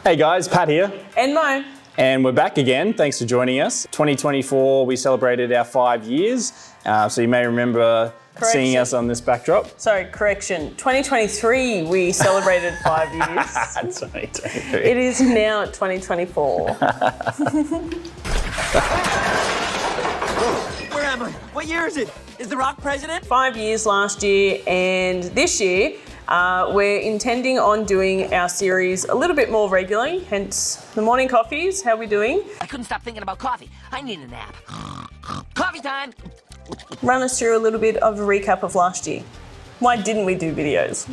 Hey guys, Pat here. And Mo. And we're back again. Thanks for joining us. 2024, we celebrated our 5 years. So you may remember seeing us on this backdrop. Sorry, correction. 2023, we celebrated 5 years. 2023. It is now 2024. Where am I? What year is it? Is The Rock president? 5 years last year, and this year, we're intending on doing our series a little bit more regularly, hence the morning coffees. How are we doing? I couldn't stop thinking about coffee. I need a nap. Coffee time! Run us through a little bit of a recap of last year. Why didn't we do videos?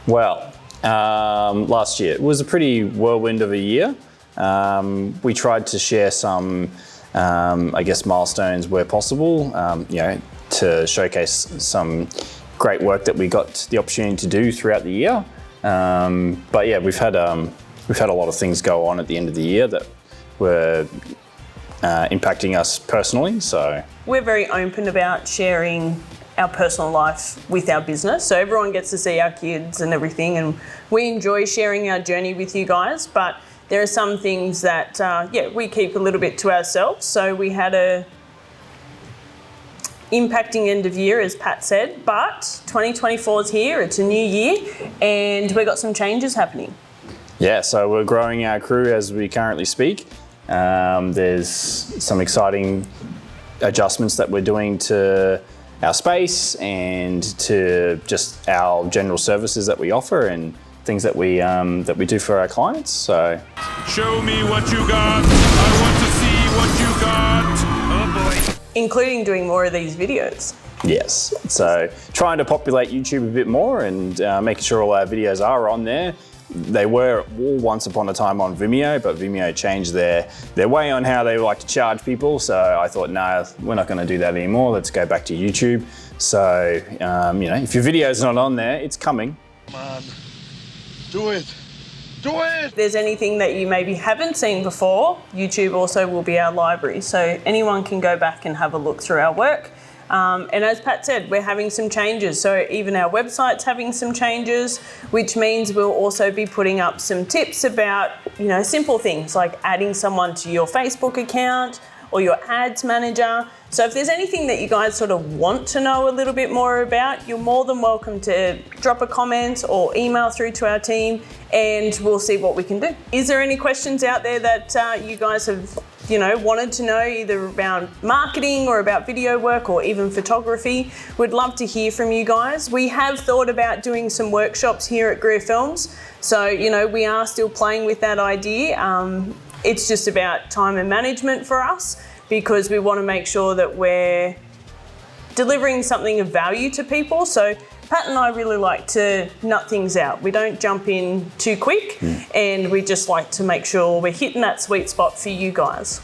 Well, last year, it was a pretty whirlwind of a year. We tried to share some, milestones where possible, to showcase some great work that we got the opportunity to do throughout the year. But yeah, we've had a lot of things go on at the end of the year that were impacting us personally. So we're very open about sharing our personal life with our business. So everyone gets to see our kids and everything, and we enjoy sharing our journey with you guys. But there are some things that, we keep a little bit to ourselves. So we had a impacting end of year, as Pat said, but 2024 is here, it's a new year, and we've got some changes happening. Yeah, so we're growing our crew as we currently speak. There's some exciting adjustments that we're doing to our space and to just our general services that we offer and things that we do for our clients. So show me what you got. I want to see what you got. Oh boy. Including doing more of these videos. Yes, so trying to populate YouTube a bit more and making sure all our videos are on there. They were all once upon a time on Vimeo, but Vimeo changed their way on how they like to charge people. So I thought, no, we're not going to do that anymore. Let's go back to YouTube. So, if your video's not on there, it's coming. Come on, do it. Do it! If there's anything that you maybe haven't seen before, YouTube also will be our library. So anyone can go back and have a look through our work. And as Pat said, we're having some changes. So even our website's having some changes, which means we'll also be putting up some tips about, simple things like adding someone to your Facebook account or your ads manager. So if there's anything that you guys sort of want to know a little bit more about, you're more than welcome to drop a comment or email through to our team, and we'll see what we can do. Is there any questions out there that you guys have, wanted to know either about marketing or about video work or even photography? We'd love to hear from you guys. We have thought about doing some workshops here at Greer Films. So, we are still playing with that idea. It's just about time and management for us, because we want to make sure that we're delivering something of value to people. So Pat and I really like to nut things out. We don't jump in too quick, and we just like to make sure we're hitting that sweet spot for you guys.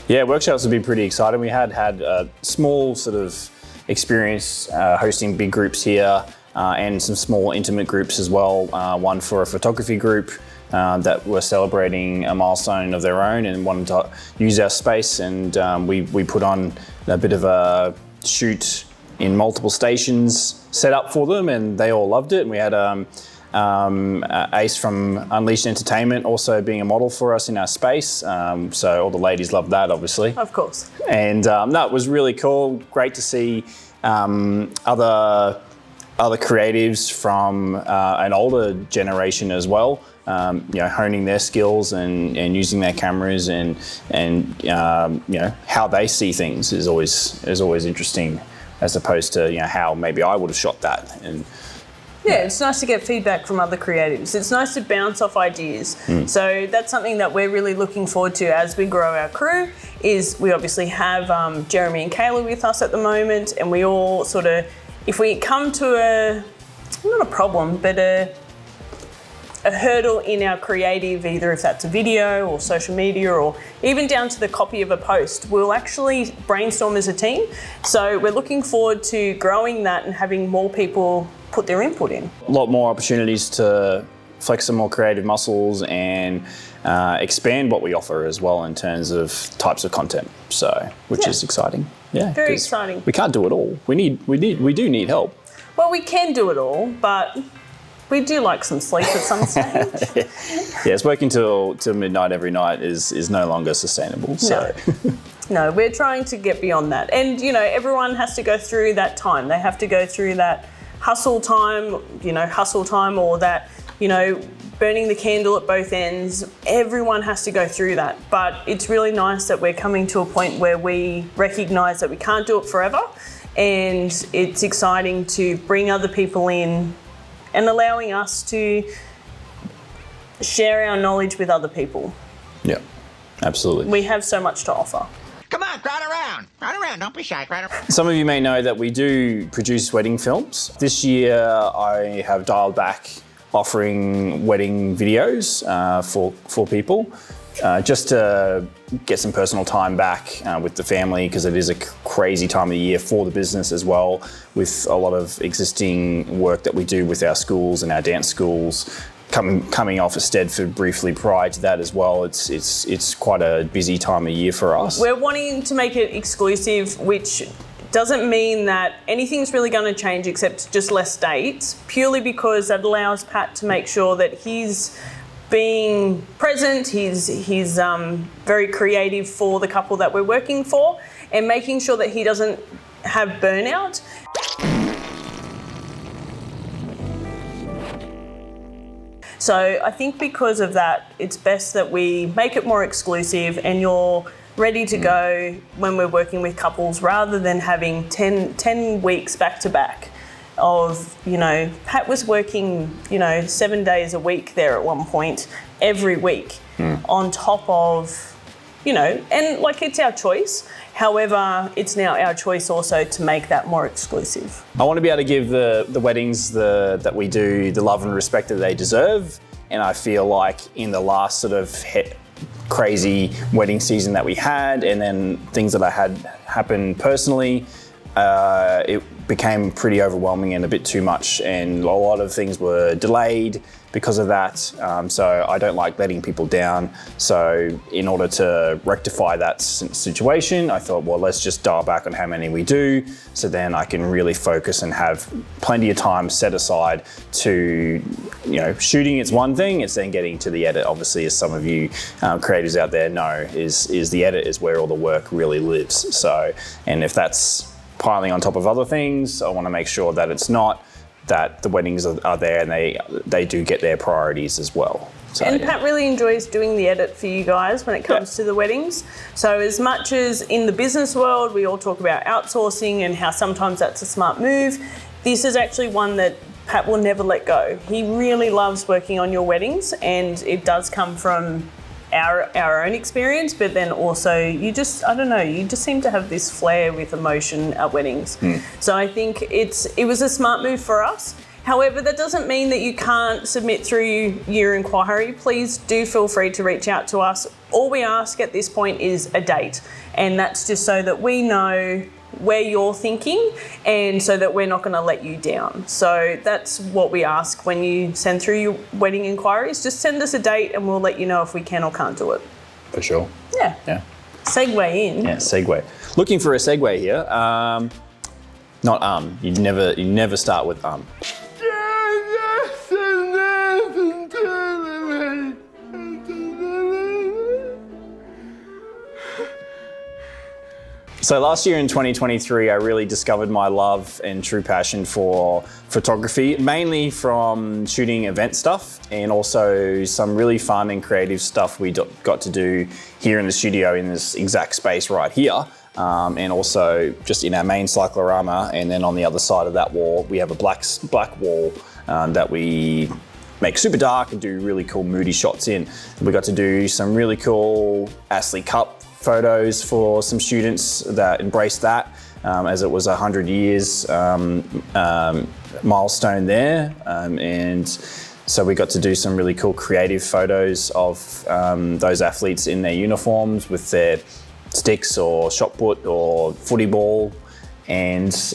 Yeah, workshops have been pretty exciting. We had a small sort of experience hosting big groups here and some small intimate groups as well. One for a photography group that were celebrating a milestone of their own and wanted to use our space, and we put on a bit of a shoot in multiple stations set up for them, and they all loved it. And we had Ace from Unleashed Entertainment also being a model for us in our space, so all the ladies loved that, obviously. Of course. And it was really cool. Great to see other creatives from an older generation as well, honing their skills and using their cameras and how they see things is always interesting, as opposed to how maybe I would have shot that. And yeah, it's nice to get feedback from other creatives. It's nice to bounce off ideas. So that's something that we're really looking forward to as we grow our crew. Is we obviously have Jeremy and Kayla with us at the moment, and we all sort of, if we come to not a problem, but a hurdle in our creative, either if that's a video or social media or even down to the copy of a post, we'll actually brainstorm as a team. So we're looking forward to growing that and having more people put their input in. A lot more opportunities to flex some more creative muscles and expand what we offer as well in terms of types of content. So, which is exciting. Yeah, very exciting. We can't do it all. We do need help. Well, we can do it all, but We do like some sleep at some stage. Yes, working till midnight every night is no longer sustainable. So. No, we're trying to get beyond that. And, you know, everyone has to go through that time. They have to go through that hustle time, or that, you know, burning the candle at both ends. Everyone has to go through that. But it's really nice that we're coming to a point where we recognise that we can't do it forever. And it's exciting to bring other people in and allowing us to share our knowledge with other people. Yeah, absolutely. We have so much to offer. Come on, crowd around. Crowd around. Don't be shy. Crowd around. Some of you may know that we do produce wedding films. This year I have dialed back offering wedding videos for people, just to get some personal time back with the family, because it is a crazy time of the year for the business as well, with a lot of existing work that we do with our schools and our dance schools. Coming off of Stedford briefly prior to that as well, it's quite a busy time of year for us. We're wanting to make it exclusive, which doesn't mean that anything's really going to change except just less dates, purely because that allows Pat to make sure that he's being present, he's very creative for the couple that we're working for, and making sure that he doesn't have burnout. So I think because of that, it's best that we make it more exclusive and you're ready to go when we're working with couples, rather than having 10 weeks back to back of, you know, Pat was working, 7 days a week there at one point, every week, on top of, and like, it's our choice. However, it's now our choice also to make that more exclusive. I want to be able to give the weddings that we do the love and respect that they deserve. And I feel like in the last sort of crazy wedding season that we had, and then things that I had happen personally, it became pretty overwhelming and a bit too much, and a lot of things were delayed because of that. So I don't like letting people down. So in order to rectify that situation, I thought, well, let's just dial back on how many we do, so then I can really focus and have plenty of time set aside to, shooting it's one thing, it's then getting to the edit. Obviously, as some of you creators out there know, is the edit is where all the work really lives. So, and if that's piling on top of other things, I want to make sure that it's not, that the weddings are there and they do get their priorities as well. So, and Pat really enjoys doing the edit for you guys when it comes to the weddings. So as much as in the business world, we all talk about outsourcing and how sometimes that's a smart move, this is actually one that Pat will never let go. He really loves working on your weddings, and it does come from our own experience, but then also you just seem to have this flair with emotion at weddings. So I think it was a smart move for us. However, that doesn't mean that you can't submit through your inquiry. Please do feel free to reach out to us. All we ask at this point is a date, and that's just so that we know where you're thinking, and so that we're not going to let you down. So that's what we ask when you send through your wedding inquiries. Just send us a date and we'll let you know if we can or can't do it. For sure. Yeah. Segue in. Yeah, segue. Looking for a segue here. Not You never start with So last year in 2023, I really discovered my love and true passion for photography, mainly from shooting event stuff, and also some really fun and creative stuff we got to do here in the studio in this exact space right here. And also just in our main cyclorama, and then on the other side of that wall, we have a black wall that we make super dark and do really cool moody shots in. We got to do some really cool Astley Cup photos for some students that embraced that, as it was 100 years milestone there, and so we got to do some really cool creative photos of those athletes in their uniforms with their sticks or shot put or footy ball, and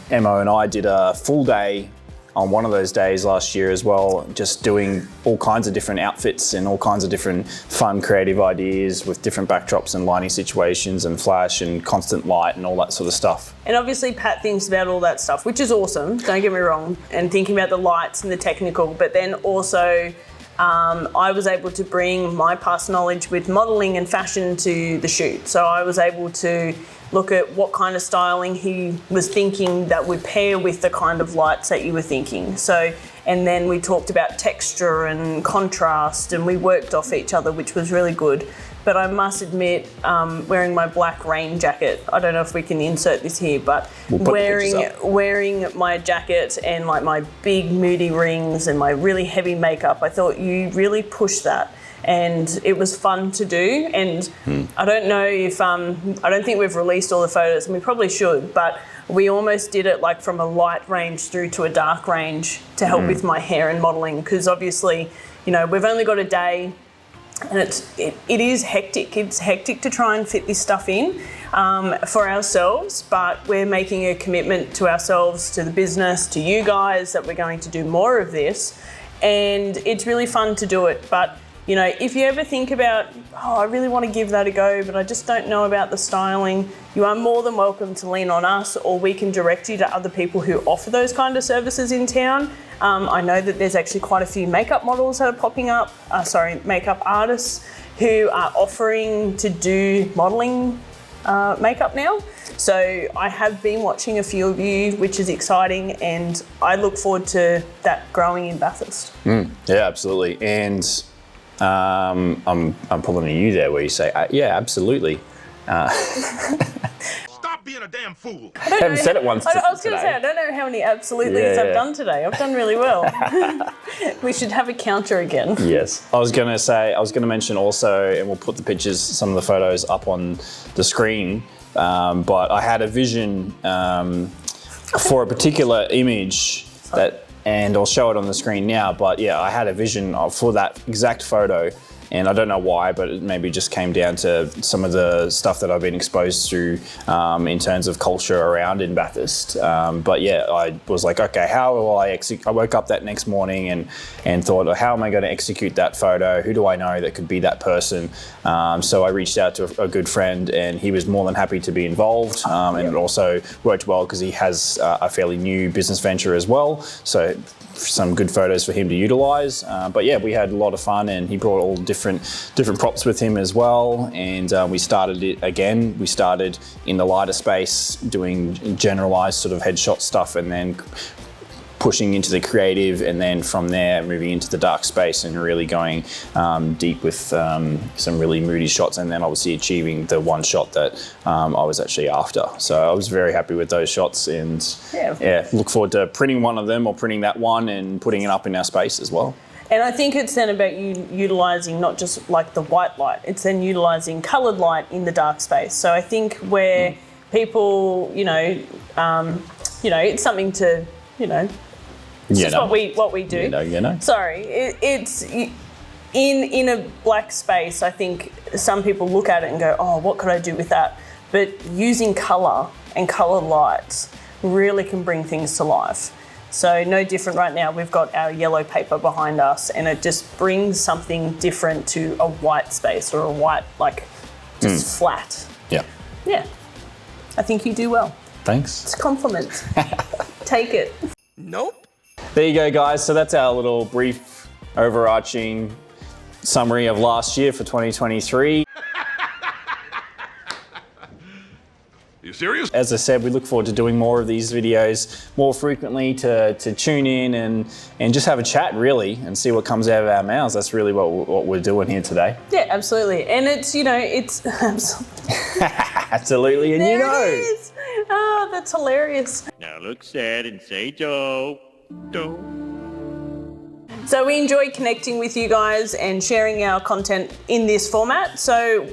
Emma and I did a full day on one of those days last year as well, just doing all kinds of different outfits and all kinds of different fun creative ideas with different backdrops and lighting situations and flash and constant light and all that sort of stuff. And obviously Pat thinks about all that stuff, which is awesome, don't get me wrong, and thinking about the lights and the technical, but then also I was able to bring my past knowledge with modelling and fashion to the shoot. So I was able to look at what kind of styling he was thinking that would pair with the kind of lights that you were thinking. So, and then we talked about texture and contrast, and we worked off each other, which was really good. But I must admit, wearing my black rain jacket, I don't know if we can insert this here, but wearing my jacket and like my big moody rings and my really heavy makeup, I thought you really pushed that. And it was fun to do. And I don't know if, I don't think we've released all the photos, and we probably should, but we almost did it like from a light range through to a dark range to help with my hair and modelling, because obviously, you know, we've only got a day. And it is hectic. It's hectic to try and fit this stuff in for ourselves, but we're making a commitment to ourselves, to the business, to you guys, that we're going to do more of this. And it's really fun to do it. But, you know, if you ever think about, oh, I really want to give that a go, but I just don't know about the styling, you are more than welcome to lean on us, or we can direct you to other people who offer those kind of services in town. I know that there's actually quite a few makeup models that are popping up, makeup artists who are offering to do modelling makeup now. So I have been watching a few of you, which is exciting, and I look forward to that growing in Bathurst. Yeah, absolutely. And I'm pulling a you there where you say, yeah, absolutely. Stop being a damn fool. I haven't said it once I was going to say, I don't know how many absolutelys I've done today. I've done really well. We should have a counter again. Yes. I was going to mention also, and we'll put the pictures, some of the photos up on the screen, but I had a vision for a particular image and I'll show it on the screen now, but yeah, I had a vision for that exact photo. And I don't know why, but it maybe just came down to some of the stuff that I've been exposed to in terms of culture around in Bathurst. But yeah, I was like, okay, how will I execute? I woke up that next morning and thought, how am I going to execute that photo? Who do I know that could be that person? So I reached out to a good friend, and he was more than happy to be involved. And it also worked well because he has a fairly new business venture as well. So some good photos for him to utilize. But yeah, we had a lot of fun, and he brought all different props with him as well. And we started it again. We started in the lighter space doing generalized sort of headshot stuff, and then pushing into the creative, and then from there moving into the dark space and really going deep with some really moody shots, and then obviously achieving the one shot that I was actually after. So I was very happy with those shots, and look forward to printing one of them, or printing that one and putting it up in our space as well. And I think it's then about you utilising not just like the white light, it's then utilising coloured light in the dark space. So I think where people, it's something to, it's just what we do. Sorry, it's in a black space. I think some people look at it and go, "Oh, what could I do with that?" But using colour and coloured lights really can bring things to life. So no different right now. We've got our yellow paper behind us, and it just brings something different to a white space, or a white just flat. Yeah. Yeah. I think you do well. Thanks. It's a compliment. Take it. Nope. There you go, guys. So that's our little brief, overarching summary of last year for 2023. You serious? As I said, we look forward to doing more of these videos more frequently, to tune in and just have a chat, really, and see what comes out of our mouths. That's really what we're doing here today. Yeah, absolutely. And it's, absolutely, and there it is. Oh, that's hilarious. Now look sad and say Joe. So we enjoy connecting with you guys and sharing our content in this format. So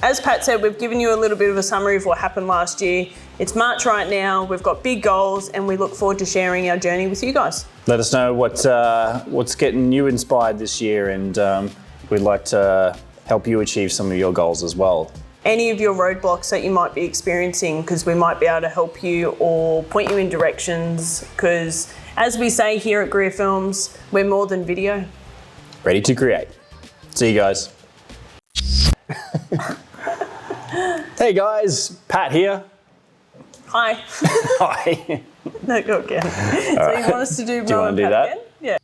as Pat said, we've given you a little bit of a summary of what happened last year. It's March right now. We've got big goals, and we look forward to sharing our journey with you guys. Let us know what's getting you inspired this year, and we'd like to help you achieve some of your goals as well. Any of your roadblocks that you might be experiencing, because we might be able to help you or point you in directions, because as we say here at Greer Films, we're more than video. Ready to create. See you guys. Hey guys, Pat here. Hi. Hi. No, go again. So you want us to do Do you want to do Pat that? again? Yeah.